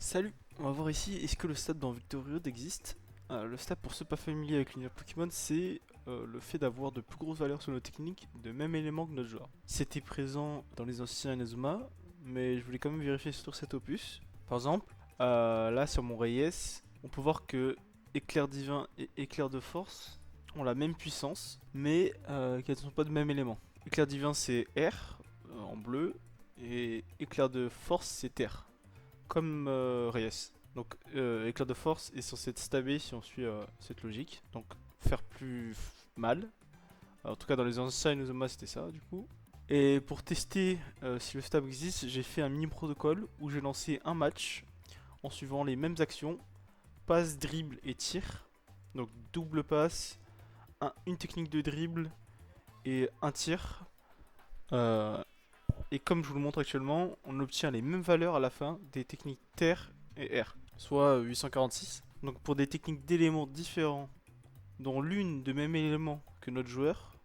Salut, on va voir ici, est-ce que le stab dans Victory Road existe? Le stab, pour ceux pas familiers avec l'univers Pokémon, c'est le fait d'avoir de plus grosses valeurs sur nos techniques de même élément que notre joueur. C'était présent dans les anciens Inazuma, mais je voulais quand même vérifier sur cet opus. Par exemple, là sur mon Reyes, on peut voir que Éclair Divin et Éclair de Force ont la même puissance, mais qu'elles ne sont pas de même élément. Éclair Divin c'est R, en bleu, et Éclair de Force c'est Terre comme Reyes. Donc éclair de force est censé être stabé si on suit cette logique. Donc faire plus mal. En tout cas dans les anciens Inazuma c'était ça du coup. Et pour tester si le stab existe, j'ai fait un mini protocole où j'ai lancé un match en suivant les mêmes actions. Passe, dribble et tir. Donc double passe, une technique de dribble et un tir. Euh, et comme je vous le montre actuellement, on obtient les mêmes valeurs à la fin des techniques terre et air, soit 846. Donc pour des techniques d'éléments différents, dont l'une de même élément que notre joueur,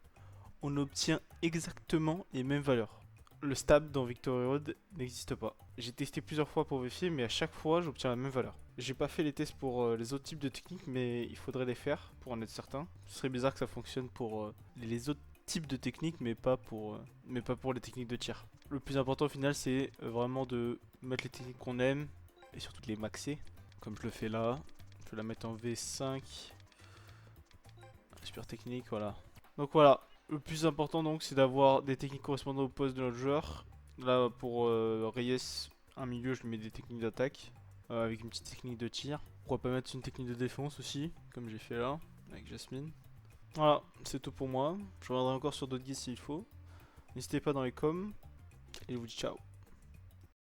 on obtient exactement les mêmes valeurs. Le stab dans Victory Road n'existe pas. J'ai testé plusieurs fois pour vérifier, mais à chaque fois j'obtiens la même valeur. J'ai pas fait les tests pour les autres types de techniques, mais il faudrait les faire pour en être certain. Ce serait bizarre que ça fonctionne pour les autres types de techniques, mais pas pour les techniques de tir. Le plus important au final, c'est vraiment de mettre les techniques qu'on aime et surtout de les maxer, comme je le fais là. Je vais la mettre en V5. Super technique, voilà. Donc voilà, le plus important donc c'est d'avoir des techniques correspondant au poste de notre joueur. Là pour Reyes, un milieu, je lui mets des techniques d'attaque avec une petite technique de tir. Pourquoi pas mettre une technique de défense aussi, comme j'ai fait là avec Jasmine. Voilà, c'est tout pour moi. Je reviendrai encore sur d'autres guides s'il faut. N'hésitez pas dans les coms et je vous dis ciao.